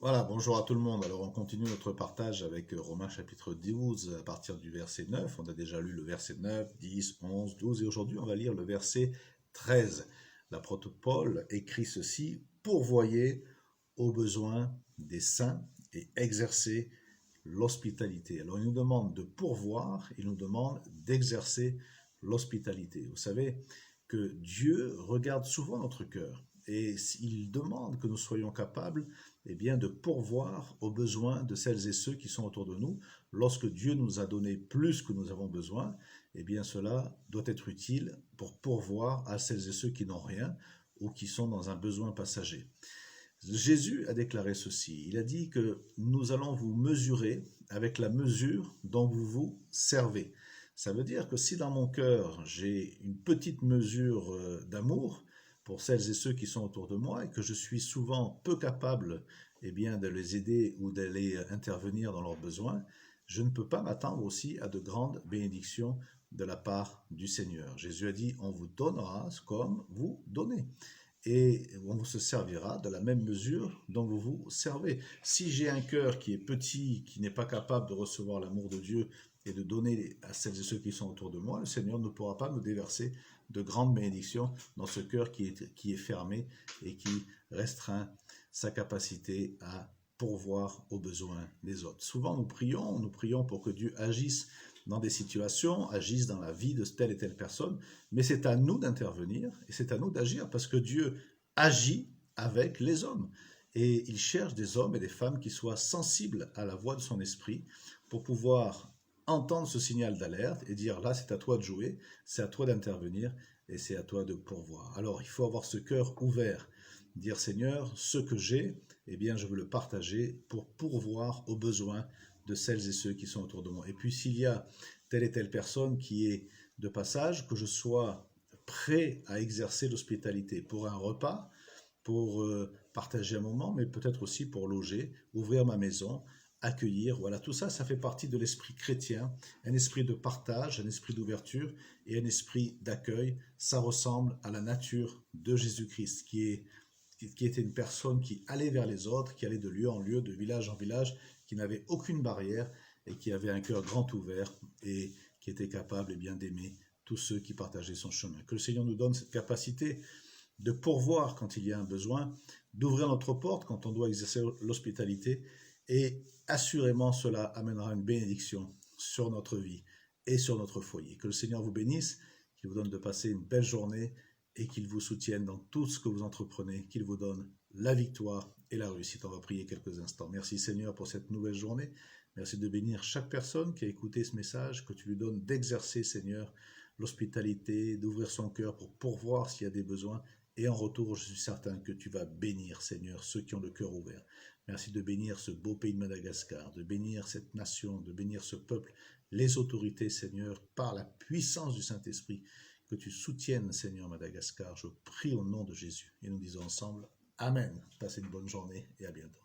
Voilà, bonjour à tout le monde. Alors on continue notre partage avec Romains chapitre 12 à partir du verset 9. On a déjà lu le verset 9, 10, 11, 12 et aujourd'hui on va lire le verset 13. L'apôtre Paul écrit ceci: pourvoyez aux besoins des saints et exercez l'hospitalité. Alors il nous demande de pourvoir, il nous demande d'exercer l'hospitalité. Vous savez que Dieu regarde souvent notre cœur et il demande que nous soyons capables de pourvoir aux besoins de celles et ceux qui sont autour de nous. Lorsque Dieu nous a donné plus que nous avons besoin, cela doit être utile pour pourvoir à celles et ceux qui n'ont rien ou qui sont dans un besoin passager. Jésus a déclaré ceci, il a dit que nous allons vous mesurer avec la mesure dont vous vous servez. Ça veut dire que si dans mon cœur j'ai une petite mesure d'amour pour celles et ceux qui sont autour de moi et que je suis souvent peu capable de les aider ou d'aller intervenir dans leurs besoins, je ne peux pas m'attendre aussi à de grandes bénédictions de la part du Seigneur. Jésus a dit, on vous donnera comme vous donnez. Et on vous se servira de la même mesure dont vous vous servez. Si j'ai un cœur qui est petit, qui n'est pas capable de recevoir l'amour de Dieu et de donner à celles et ceux qui sont autour de moi, le Seigneur ne pourra pas me déverser de grandes bénédictions dans ce cœur qui est fermé et qui restreint sa capacité à pourvoir aux besoins des autres. Souvent nous prions pour que Dieu agisse dans des situations, agissent dans la vie de telle et telle personne, mais c'est à nous d'intervenir et c'est à nous d'agir parce que Dieu agit avec les hommes. Et il cherche des hommes et des femmes qui soient sensibles à la voix de son esprit pour pouvoir entendre ce signal d'alerte et dire là c'est à toi de jouer, c'est à toi d'intervenir et c'est à toi de pourvoir. Alors il faut avoir ce cœur ouvert, dire Seigneur, ce que j'ai, je veux le partager pour pourvoir aux besoins de celles et ceux qui sont autour de moi. Et puis s'il y a telle et telle personne qui est de passage, que je sois prêt à exercer l'hospitalité pour un repas, pour partager un moment, mais peut-être aussi pour loger, ouvrir ma maison, accueillir. Voilà, tout ça, ça fait partie de l'esprit chrétien, un esprit de partage, un esprit d'ouverture et un esprit d'accueil. Ça ressemble à la nature de Jésus-Christ, qui était une personne qui allait vers les autres, qui allait de lieu en lieu, de village en village, qui n'avait aucune barrière et qui avait un cœur grand ouvert et qui était capable d'aimer tous ceux qui partageaient son chemin. Que le Seigneur nous donne cette capacité de pourvoir quand il y a un besoin, d'ouvrir notre porte quand on doit exercer l'hospitalité et assurément cela amènera une bénédiction sur notre vie et sur notre foyer. Que le Seigneur vous bénisse, qu'il vous donne de passer une belle journée et qu'il vous soutienne dans tout ce que vous entreprenez, qu'il vous donne la victoire et la réussite. On va prier quelques instants. Merci Seigneur pour cette nouvelle journée. Merci de bénir chaque personne qui a écouté ce message, que tu lui donnes d'exercer, Seigneur, l'hospitalité, d'ouvrir son cœur pour pourvoir s'il y a des besoins. Et en retour, je suis certain que tu vas bénir, Seigneur, ceux qui ont le cœur ouvert. Merci de bénir ce beau pays de Madagascar, de bénir cette nation, de bénir ce peuple, les autorités, Seigneur, par la puissance du Saint-Esprit, que tu soutiennes, Seigneur, Madagascar. Je prie au nom de Jésus. Et nous disons ensemble, Amen. Passez une bonne journée et à bientôt.